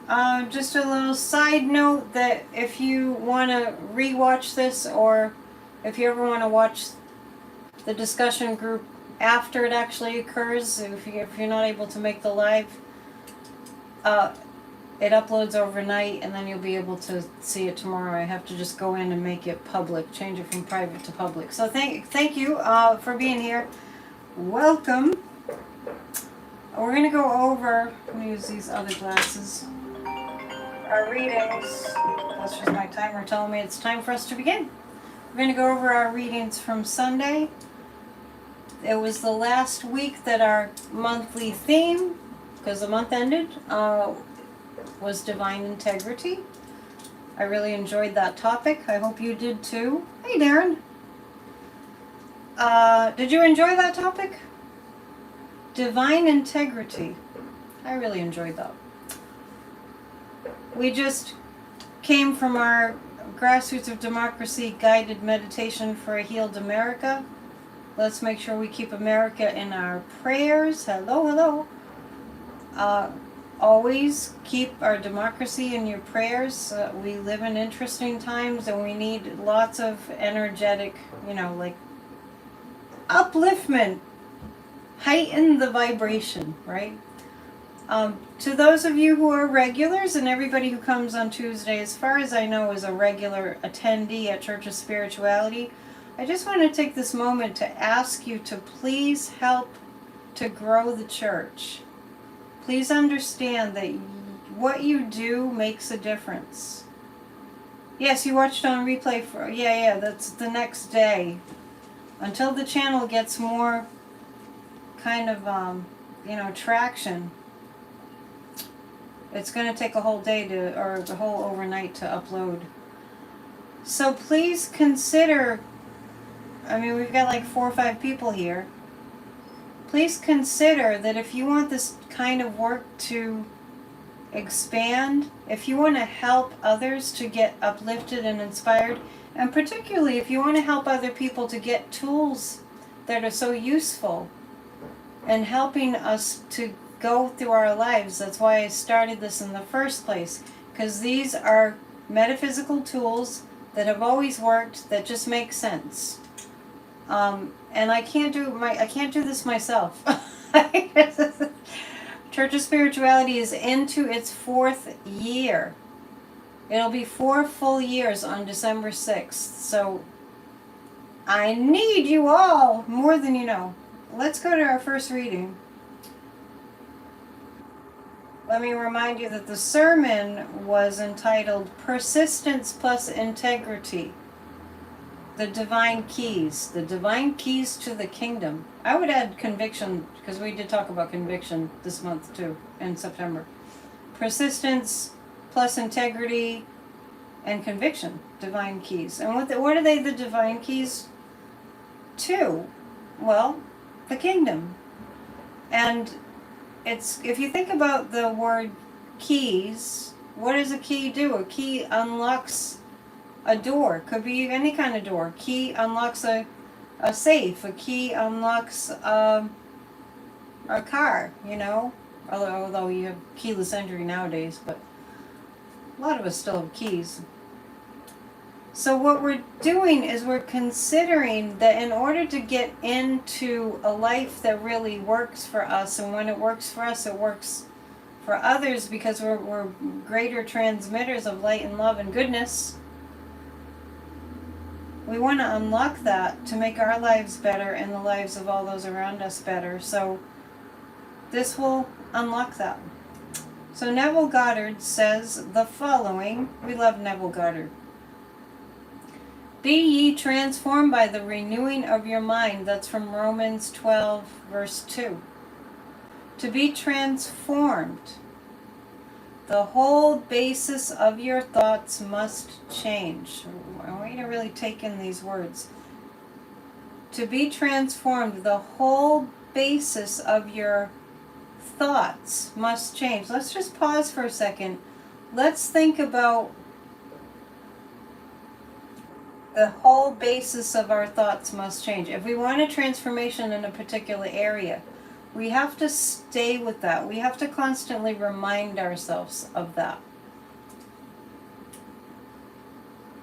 Just a little side note that if you want to rewatch this, or if you ever want to watch the discussion group after it actually occurs, if you're not able to make the live, it uploads overnight and then you'll be able to see it tomorrow. I have to just go in and make it public, change it from private to public. So thank you for being here. Welcome. We're going to go over, I'm going to use these other glasses, our readings. That's just my timer telling me it's time for us to begin. We're going to go over our readings from Sunday. It was the last week that our monthly theme, because the month ended, was divine integrity. I really enjoyed that topic. I hope you did too. Hey, Darren. Did you enjoy that topic? Divine integrity. I really enjoyed that. We just came from our Grassroots of Democracy guided meditation for a healed America. Let's make sure we keep America in our prayers. Hello, hello. Always keep our democracy in your prayers. We live in interesting times and we need lots of energetic, like upliftment. Heighten the vibration, right? To those of you who are regulars, and everybody who comes on Tuesday, as far as I know, is a regular attendee at Church of Spirituality, I just want to take this moment to ask you to please help to grow the church. Please understand that what you do makes a difference. Yes, you watched on replay for, yeah, that's the next day. Until the channel gets more kind of, traction, it's going to take a whole day or the whole overnight to upload. So please consider, we've got like 4 or 5 people here. Please consider that if you want this kind of work to expand, if you want to help others to get uplifted and inspired, and particularly if you want to help other people to get tools that are so useful and helping us to go through our lives. That's why I started this in the first place, because these are metaphysical tools that have always worked, that just make sense. And I can't do this myself. Church of Spirituality is into its 4th year. It'll be 4 full years on December 6th. So I need you all more than you know. Let's go to our first reading. Let me remind you that the sermon was entitled Persistence plus Integrity. The Divine Keys. The Divine Keys to the Kingdom. I would add conviction, because we did talk about conviction this month too, in September. Persistence plus integrity and conviction. Divine Keys. And what are they the divine keys to? Well, the kingdom. And it's, if you think about the word keys, what does a key do? A key unlocks a door. Could be any kind of door. Key unlocks a safe. A key unlocks a car, although you have keyless entry nowadays, but a lot of us still have keys. So what we're doing is we're considering that in order to get into a life that really works for us, and when it works for us, it works for others, because we're greater transmitters of light and love and goodness. We want to unlock that to make our lives better and the lives of all those around us better. So this will unlock that. So Neville Goddard says the following. We love Neville Goddard. Be ye transformed by the renewing of your mind. That's from Romans 12, verse 2. To be transformed, the whole basis of your thoughts must change. I want you to really take in these words. To be transformed, the whole basis of your thoughts must change. Let's just pause for a second. Let's think about the whole basis of our thoughts must change. If we want a transformation in a particular area, We have to stay with that. We have to constantly remind ourselves of that.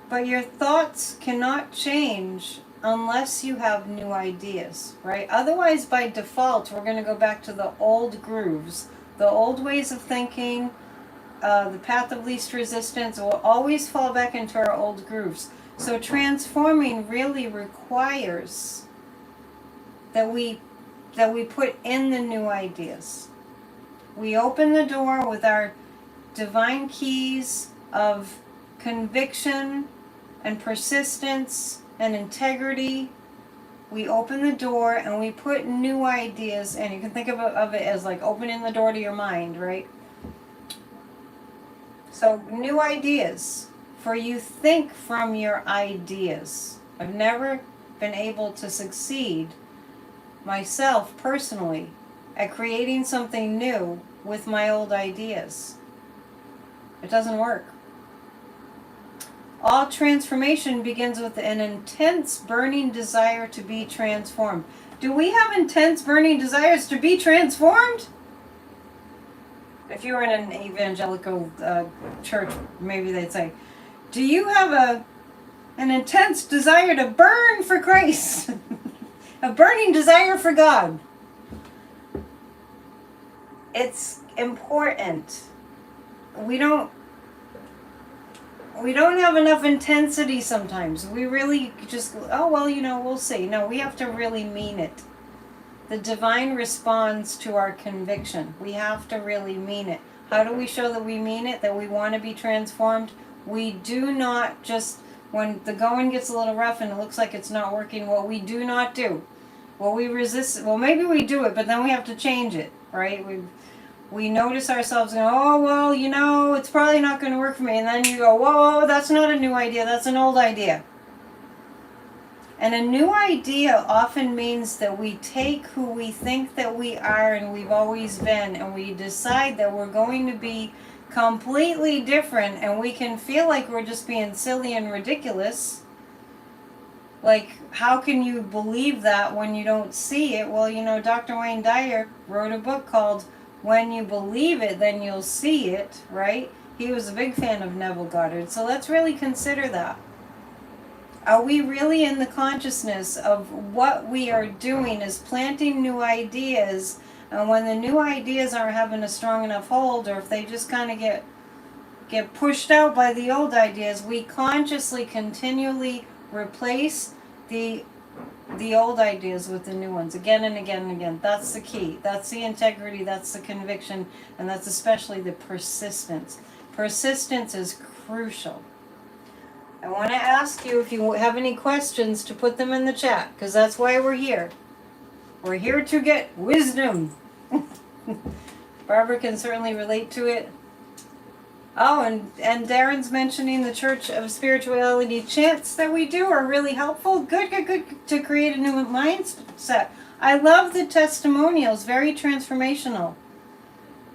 But your thoughts cannot change unless you have new ideas, right? Otherwise, by default, we're going to go back to the old grooves, the old ways of thinking, the path of least resistance. We'll always fall back into our old grooves. So transforming really requires that we put in the new ideas. We open the door with our divine keys of conviction and persistence and integrity. We open the door and we put new ideas in. You can think of it as like opening the door to your mind, right? So new ideas. For you think from your ideas. I've never been able to succeed myself personally at creating something new with my old ideas. It doesn't work. All transformation begins with an intense burning desire to be transformed. Do we have intense burning desires to be transformed? If you were in an evangelical church, maybe they'd say, do you have an intense desire to burn for Christ? A burning desire for God. It's important. We don't have enough intensity sometimes. We really just, oh, well, we'll see. No, we have to really mean it. The divine responds to our conviction. We have to really mean it. How do we show that we mean it, that we want to be transformed? We do not just, when the going gets a little rough and it looks like it's not working, what we do not do. Well, we resist, well, maybe we do it, but then we have to change it, right? We notice ourselves going, oh, well, it's probably not going to work for me. And then you go, whoa, that's not a new idea, that's an old idea. And a new idea often means that we take who we think that we are and we've always been, and we decide that we're going to be completely different, and we can feel like we're just being silly and ridiculous. Like, how can you believe that when you don't see it? Well, Dr. Wayne Dyer wrote a book called When You Believe It, Then You'll See It, right? He was a big fan of Neville Goddard. So let's really consider that. Are we really in the consciousness of what we are doing is planting new ideas, and when the new ideas aren't having a strong enough hold, or if they just kind of get pushed out by the old ideas, we consciously continually replace the old ideas with the new ones again and again and again. That's the key. That's the integrity, that's the conviction, and that's especially the persistence. Persistence is crucial. I want to ask you, if you have any questions, to put them in the chat, because that's why we're here. We're here to get wisdom. Barbara can certainly relate to it. Oh, and Darren's mentioning the Church of Spirituality chants that we do are really helpful. Good to create a new mindset. I love the testimonials, very transformational.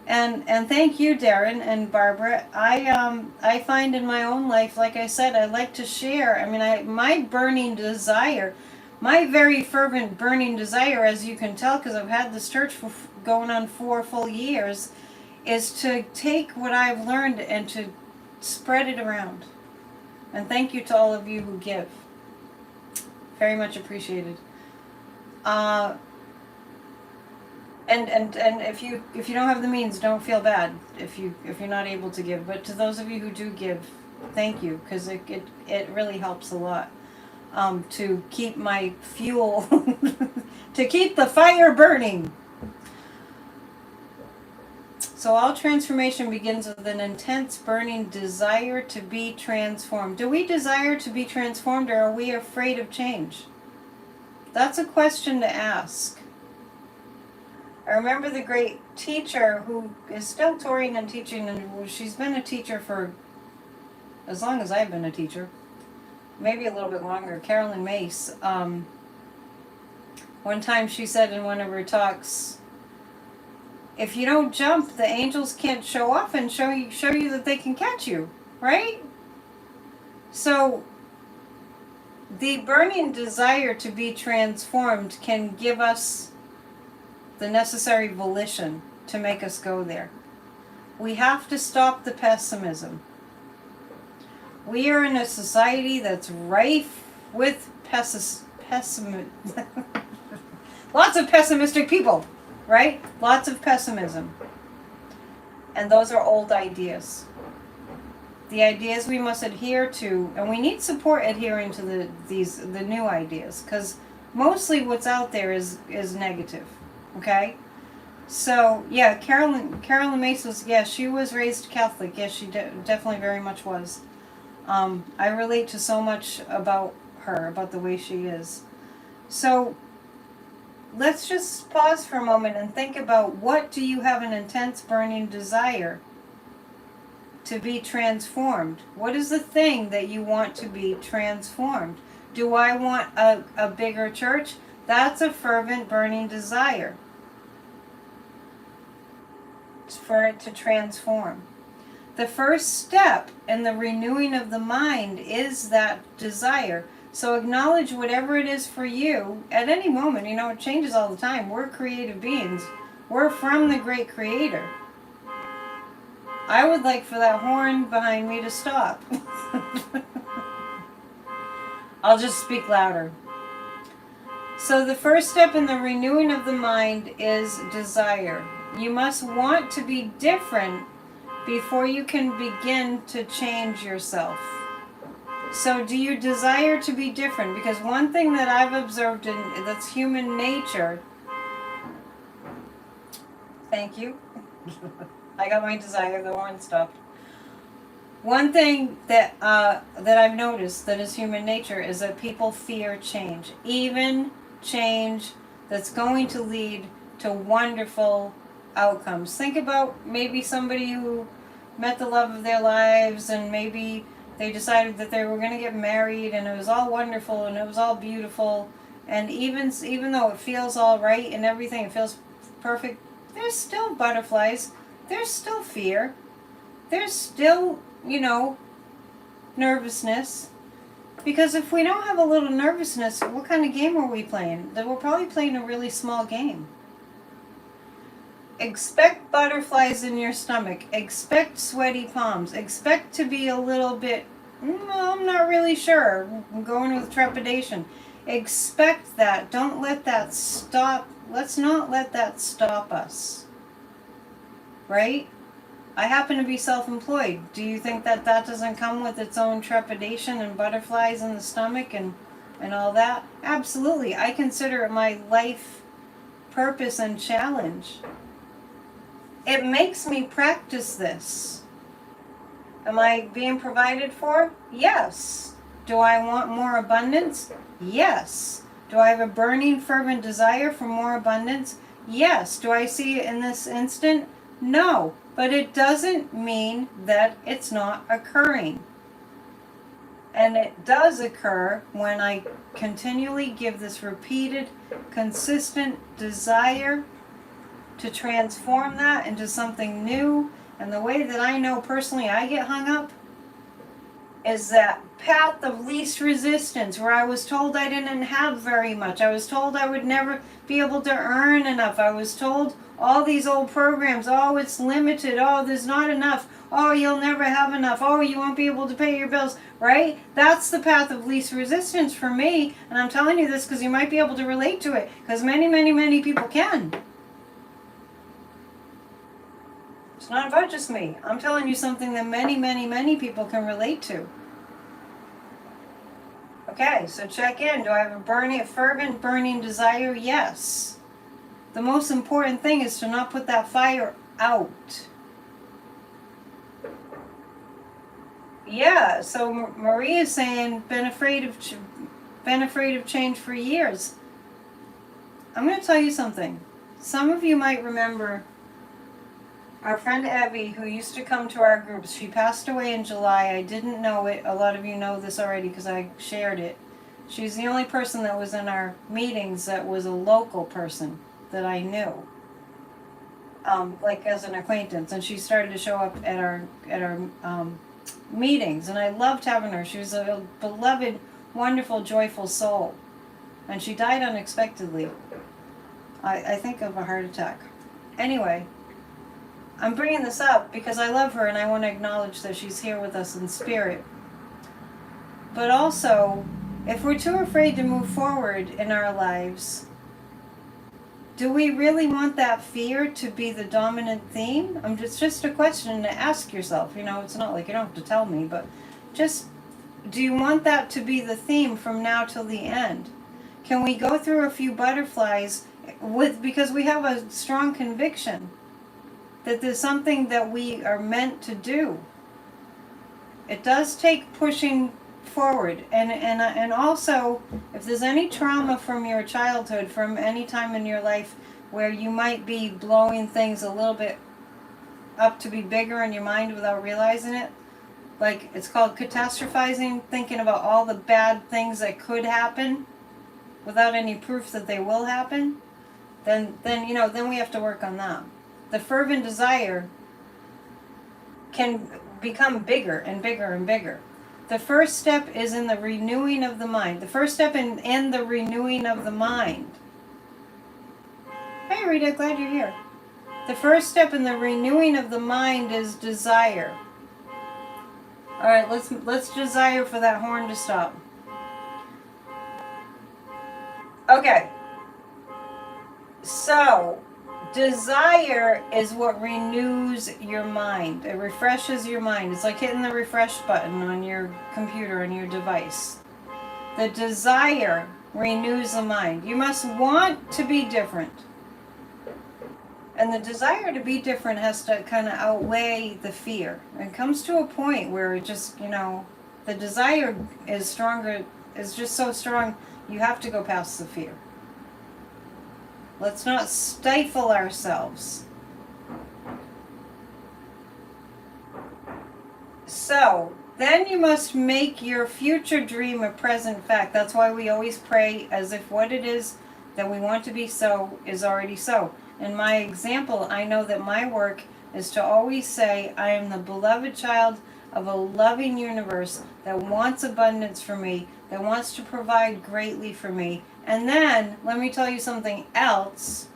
And thank you, Darren and Barbara. I find in my own life, like I said, I like to share. I mean, my burning desire, my very fervent burning desire, as you can tell, because I've had this church for going on 4 full years, is to take what I've learned and to spread it around. And thank you to all of you who give. Very much appreciated. And if you don't have the means, don't feel bad if you're not able to give. But to those of you who do give, thank you, because it really helps a lot to keep my fuel, to keep the fire burning. So all transformation begins with an intense burning desire to be transformed. Do we desire to be transformed, or are we afraid of change? That's a question to ask. I remember the great teacher who is still touring and teaching, and she's been a teacher for as long as I've been a teacher, maybe a little bit longer, Carolyn Mace. One time she said in one of her talks, if you don't jump, the angels can't show off and show you that they can catch you, right? So the burning desire to be transformed can give us the necessary volition to make us go there. We have to stop the pessimism. We are in a society that's rife with lots of pessimistic people, right? Lots of pessimism. And those are old ideas. The ideas we must adhere to, and we need support adhering to the new ideas, because mostly what's out there is negative. Okay? So, yeah, Carolyn Mace was, yeah, she was raised Catholic. Yes, she definitely very much was. I relate to so much about her, about the way she is. So, let's just pause for a moment and think about, what do you have an intense burning desire to be transformed? What is the thing that you want to be transformed? Do I want a bigger church? That's a fervent burning desire for it to transform. The first step in the renewing of the mind is that desire. So acknowledge whatever it is for you at any moment. You know, it changes all the time. We're creative beings. We're from the great creator. I would like for that horn behind me to stop. I'll just speak louder. So the first step in the renewing of the mind is desire. You must want to be different before you can begin to change yourself. So do you desire to be different? Because one thing that I've observed that's human nature. Thank you. I got my desire, the horn stopped. One thing that I've noticed that is human nature is that people fear change. Even change that's going to lead to wonderful outcomes. Think about maybe somebody who met the love of their lives, and maybe they decided that they were going to get married, and it was all wonderful and it was all beautiful, and even though it feels all right and everything, it feels perfect, there's still butterflies, there's still fear, there's still, nervousness. Because if we don't have a little nervousness, what kind of game are we playing? Then we're probably playing a really small game. Expect butterflies in your stomach. Expect sweaty palms. Expect to be a little bit, I'm not really sure. I'm going with trepidation. Expect that. Don't let that stop. Let's not let that stop us. Right? I happen to be self-employed. Do you think that doesn't come with its own trepidation and butterflies in the stomach and all that? Absolutely. I consider it my life purpose and challenge. It makes me practice this. Am I being provided for? Yes. Do I want more abundance? Yes. Do I have a burning, fervent desire for more abundance? Yes. Do I see it in this instant? No. But it doesn't mean that it's not occurring. And it does occur when I continually give this repeated, consistent desire to transform that into something new. And the way that I know personally I get hung up is that path of least resistance, where I was told I didn't have very much. I was told I would never be able to earn enough. I was told all these old programs, oh, it's limited, oh, there's not enough, oh, you'll never have enough, oh, you won't be able to pay your bills, right? That's the path of least resistance for me. And I'm telling you this because you might be able to relate to it, because many, many, many people can. It's not about just me. I'm telling you something that many, many, many people can relate to. Okay, so check in. Do I have a fervent, burning desire? Yes. The most important thing is to not put that fire out. Yeah, so Marie is saying, been afraid of change for years. I'm going to tell you something. Some of you might remember our friend Abby, who used to come to our groups. She passed away in July. I didn't know it. A lot of you know this already because I shared it. She's the only person that was in our meetings that was a local person that I knew, like as an acquaintance. And she started to show up at our meetings, and I loved having her. She was a beloved, wonderful, joyful soul, and she died unexpectedly. I think of a heart attack. Anyway, I'm bringing this up because I love her and I want to acknowledge that she's here with us in spirit. But also, if we're too afraid to move forward in our lives, do we really want that fear to be the dominant theme? It's just a question to ask yourself. It's not like you don't have to tell me, but just, do you want that to be the theme from now till the end? Can we go through a few butterflies because we have a strong conviction that there's something that we are meant to do? It does take pushing forward, and also, if there's any trauma from your childhood, from any time in your life where you might be blowing things a little bit up to be bigger in your mind without realizing it, like it's called catastrophizing, thinking about all the bad things that could happen without any proof that they will happen, then we have to work on that. The fervent desire can become bigger and bigger and bigger. The first step is in the renewing of the mind. The first step in the renewing of the mind. Hey Rita, glad you're here. The first step in the renewing of the mind is desire. All right, let's desire for that horn to stop. Okay. So, desire is what renews your mind. It refreshes your mind. It's like hitting the refresh button on your computer, on your device. The desire renews the mind. You must want to be different. And the desire to be different has to kind of outweigh the fear. It comes to a point where it just, the desire is stronger, is just so strong, you have to go past the fear. Let's not stifle ourselves. So, then you must make your future dream a present fact. That's why we always pray as if what it is that we want to be so is already so. In my example, I know that my work is to always say, I am the beloved child of a loving universe that wants abundance for me, that wants to provide greatly for me. And then, let me tell you something else.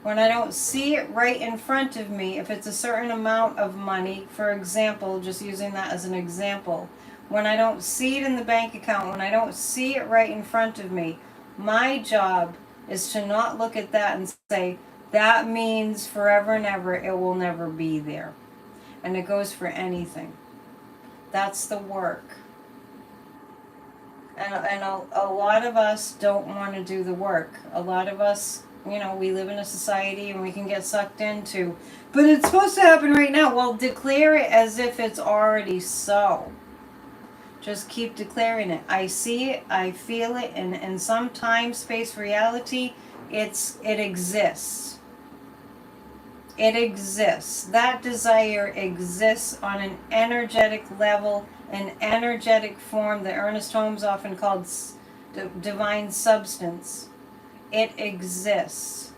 When I don't see it right in front of me, if it's a certain amount of money, for example, just using that as an example, when I don't see it in the bank account, when I don't see it right in front of me, my job is to not look at that and say, that means forever and ever, it will never be there. And it goes for anything. That's the work. And a lot of us don't want to do the work. A lot of us, we live in a society and we can get sucked into, but it's supposed to happen right now. Well, declare it as if it's already so. Just keep declaring it. I see it, I feel it, and in some time, space, reality, it exists. It exists. That desire exists on an energetic level, an energetic form that Ernest Holmes often called divine substance. It exists.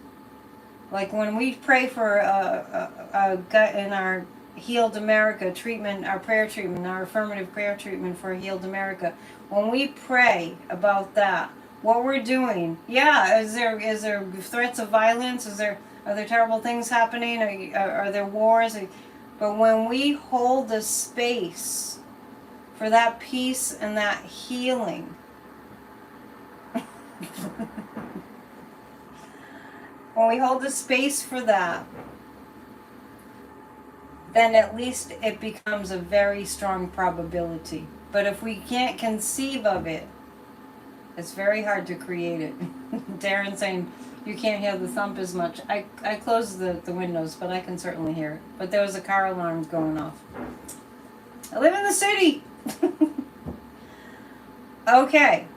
Like when we pray for in our Healed America treatment, our prayer treatment, our affirmative prayer treatment for Healed America, when we pray about that, what we're doing, is there threats of violence? Are there terrible things happening? Are there wars? But when we hold the space for that peace and that healing, when we hold the space for that, then at least it becomes a very strong probability. But if we can't conceive of it, it's very hard to create it. Darren saying, you can't hear the thump as much. I closed the windows, but I can certainly hear it. But there was a car alarm going off. I live in the city. Okay.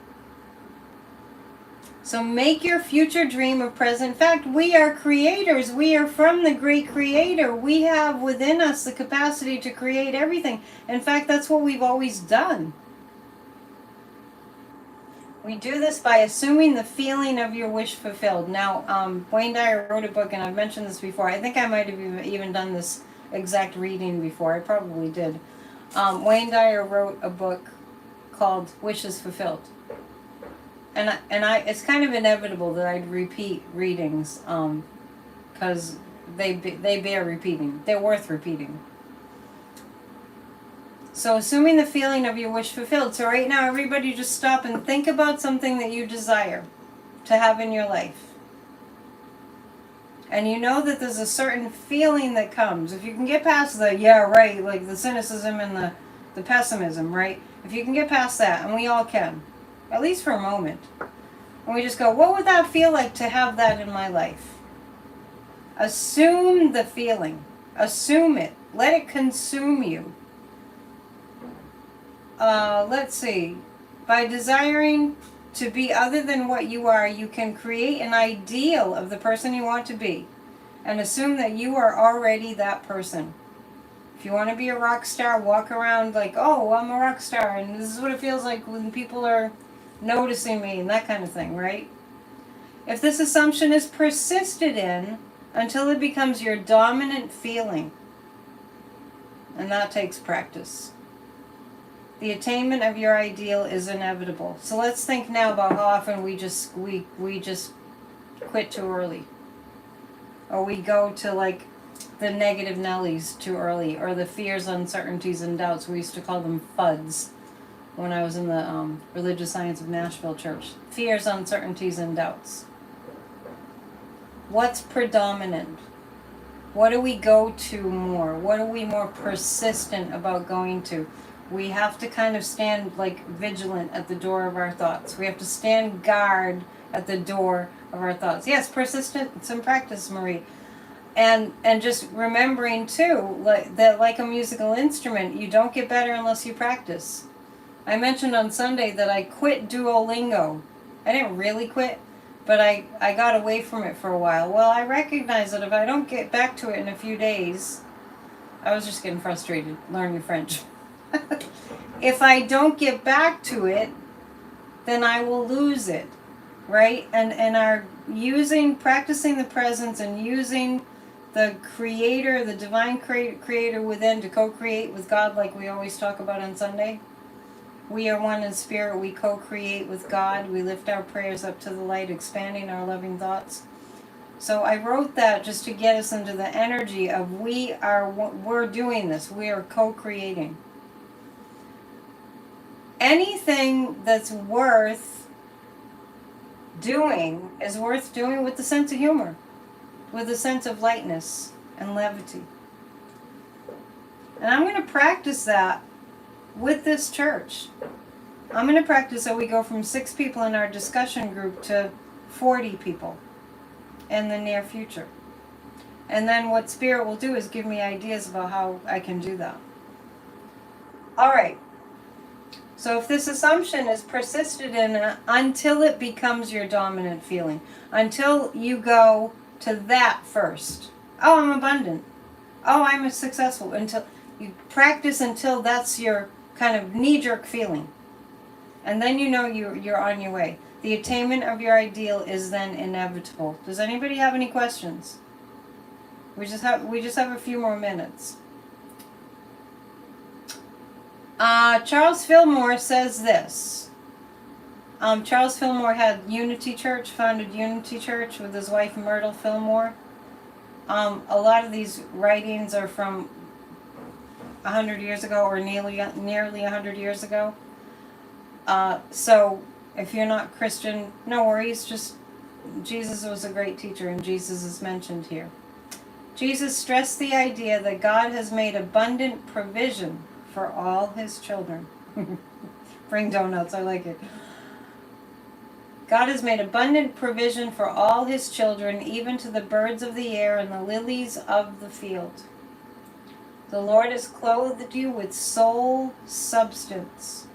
So make your future dream a present fact. We are creators. We are from the great creator. We have within us the capacity to create everything. In fact, that's what we've always done. We do this by assuming the feeling of your wish fulfilled. Now, Wayne Dyer wrote a book, and I've mentioned this before. I think I might have even done this exact reading before. I probably did. Wayne Dyer wrote a book called Wishes Fulfilled. it's kind of inevitable that I'd repeat readings, because they bear repeating. They're worth repeating. So assuming the feeling of your wish fulfilled. So right now, everybody just stop and think about something that you desire to have in your life. And you know that there's a certain feeling that comes. If you can get past the, yeah, right, like the cynicism and the pessimism, right? If you can get past that, and we all can, at least for a moment, and we just go, what would that feel like to have that in my life? Assume the feeling. Assume it. Let it consume you. Let's see. By desiring to be other than what you are, you can create an ideal of the person you want to be and assume that you are already that person. If you want to be a rock star, walk around like, oh, I'm a rock star, and this is what it feels like when people are noticing me and that kind of thing, right? If this assumption is persisted in until it becomes your dominant feeling, and that takes practice, the attainment of your ideal is inevitable. So let's think now about how often we just quit too early. Or we go to like the negative Nellies too early, or the fears, uncertainties, and doubts. We used to call them FUDs when I was in the Religious Science of Nashville Church. Fears, uncertainties, and doubts. What's predominant? What do we go to more? What are we more persistent about going to? We have to kind of stand like vigilant at the door of our thoughts. We have to stand guard at the door of our thoughts. Yes, persistent, some practice, Marie. And just remembering too, like a musical instrument, you don't get better unless you practice. I mentioned on Sunday that I quit Duolingo. I didn't really quit, but I got away from it for a while. Well, I recognize that if I don't get back to it in a few days, I was just getting frustrated learning French. If I don't get back to it, then I will lose it, right? And our practicing the presence and using the creator, the divine creator within to co-create with God, like we always talk about on Sunday. We are one in spirit. We co-create with God. We lift our prayers up to the light, expanding our loving thoughts. So I wrote that just to get us into the energy of we're doing this. We are co-creating. Anything that's worth doing is worth doing with a sense of humor, with a sense of lightness and levity. And I'm going to practice that with this church. I'm going to practice that we go from 6 people in our discussion group to 40 people in the near future. And then what Spirit will do is give me ideas about how I can do that. All right. So if this assumption is persisted in until it becomes your dominant feeling, until you go to that first. Oh, I'm abundant. Oh, I'm successful. Until you practice until that's your kind of knee-jerk feeling. And then you know you're on your way. The attainment of your ideal is then inevitable. Does anybody have any questions? We just have a few more minutes. Charles Fillmore says this. Charles Fillmore had Unity Church, founded Unity Church with his wife Myrtle Fillmore. A lot of these writings are from 100 years ago or nearly 100 years ago. So if you're not Christian, no worries. Just Jesus was a great teacher, and Jesus is mentioned here. Jesus stressed the idea that God has made abundant provision for all his children. Bring donuts, I like it. God has made abundant provision for all his children, even to the birds of the air and the lilies of the field. The Lord has clothed you with soul substance.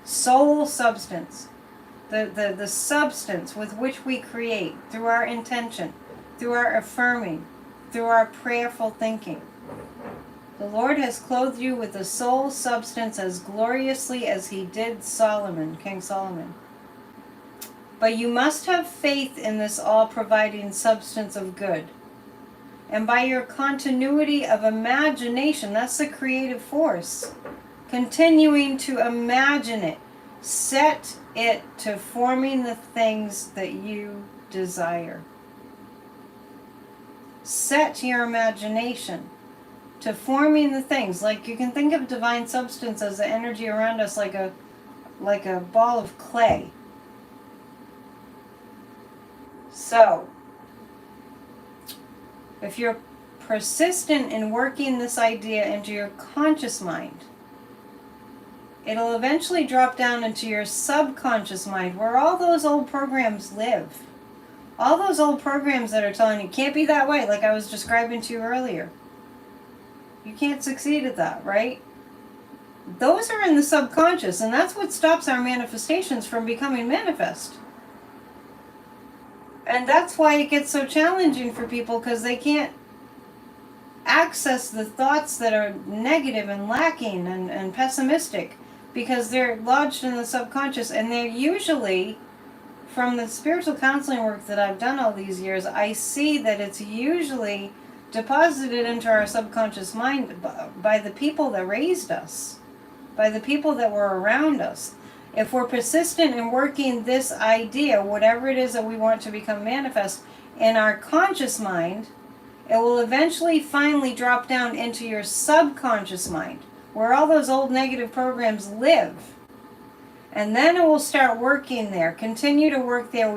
Soul substance. The substance with which we create through our intention, through our affirming, through our prayerful thinking. The Lord has clothed you with the soul substance as gloriously as he did Solomon, King Solomon. But you must have faith in this all-providing substance of good. And by your continuity of imagination, that's the creative force, continuing to imagine it, set it to forming the things that you desire. Set your imagination to forming the things. Like, you can think of divine substance as the energy around us, like a ball of clay. So, if you're persistent in working this idea into your conscious mind, it'll eventually drop down into your subconscious mind, where all those old programs live. All those old programs that are telling you, can't be that way, like I was describing to you earlier. You can't succeed at that, right? Those are in the subconscious, and that's what stops our manifestations from becoming manifest. And that's why it gets so challenging for people, because they can't access the thoughts that are negative and lacking and pessimistic, because they're lodged in the subconscious. And they're usually, from the spiritual counseling work that I've done all these years, I see that it's usually deposited into our subconscious mind by the people that raised us, by the people that were around us. If we're persistent in working this idea, whatever it is that we want to become manifest, in our conscious mind, it will eventually finally drop down into your subconscious mind, where all those old negative programs live. And then it will start working there, continue to work there,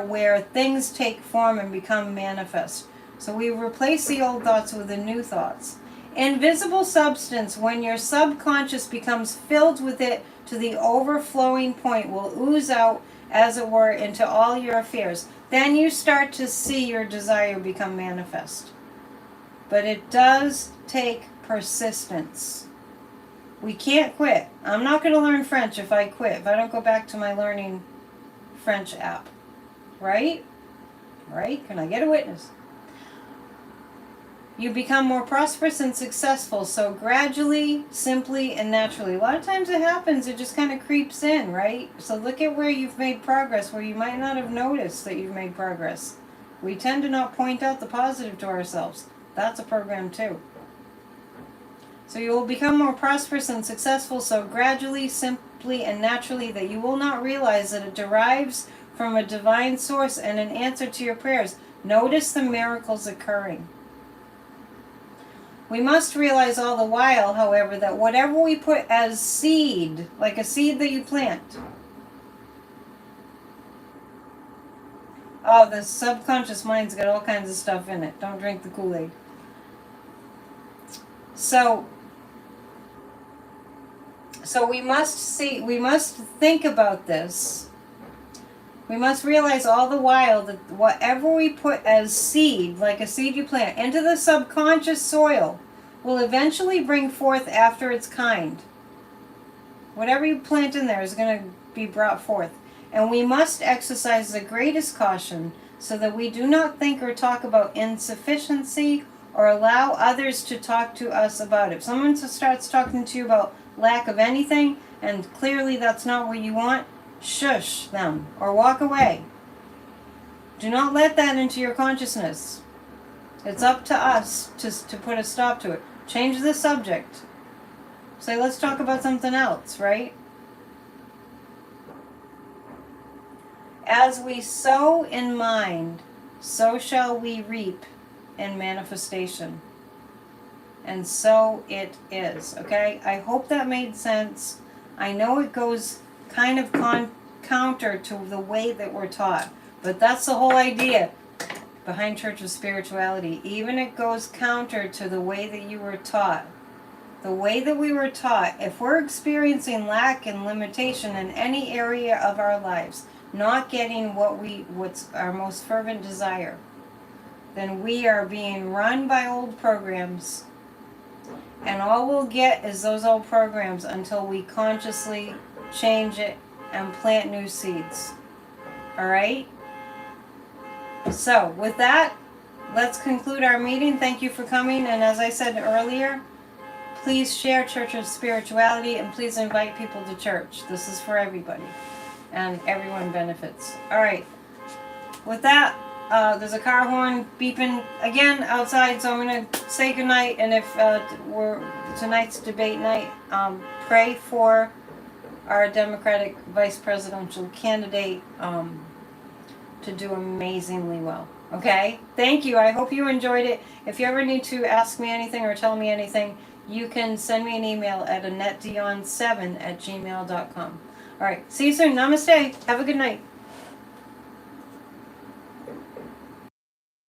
where things take form and become manifest. So we replace the old thoughts with the new thoughts. Invisible substance, when your subconscious becomes filled with it to the overflowing point, will ooze out, as it were, into all your affairs. Then you start to see your desire become manifest. But it does take persistence. We can't quit. I'm not going to learn French if I quit, if I don't go back to my learning French app. Right? Right? Can I get a witness? You become more prosperous and successful, so gradually, simply, and naturally. A lot of times it happens, it just kind of creeps in, right? So look at where you've made progress, where you might not have noticed that you've made progress. We tend to not point out the positive to ourselves. That's a program too. So you will become more prosperous and successful, so gradually, simply, and naturally, that you will not realize that it derives from a divine source and an answer to your prayers. Notice the miracles occurring. We must realize all the while, however, that whatever we put as seed, like a seed that you plant. Oh, the subconscious mind's got all kinds of stuff in it. Don't drink the Kool-Aid. So we must think about this. We must realize all the while that whatever we put as seed, like a seed you plant, into the subconscious soil, will eventually bring forth after its kind. Whatever you plant in there is going to be brought forth. And we must exercise the greatest caution so that we do not think or talk about insufficiency or allow others to talk to us about it. If someone starts talking to you about lack of anything, and clearly that's not what you want, shush them or walk away. Do not let that into your consciousness. It's up to us to put a stop to it. Change the subject. Say, let's talk about something else, right? As we sow in mind, so shall we reap in manifestation. And so it is, okay? I hope that made sense. I know it goes kind of counter to the way that we're taught, but that's the whole idea behind Church of Spirituality. Even it goes counter to the way that you were taught. The way that we were taught, if we're experiencing lack and limitation in any area of our lives, not getting what's our most fervent desire, then we are being run by old programs, and all we'll get is those old programs until we consciously change it and plant new seeds. Alright? So, with that, let's conclude our meeting. Thank you for coming, and as I said earlier, please share Church of Spirituality, and please invite people to church. This is for everybody, and everyone benefits. Alright, with that, there's a car horn beeping again outside, so I'm going to say goodnight, and if tonight's debate night, pray for our Democratic vice presidential candidate to do amazingly well. Okay? Thank you. I hope you enjoyed it. If you ever need to ask me anything or tell me anything, you can send me an email at AnnetteDion7@gmail.com. All right. See you soon. Namaste. Have a good night.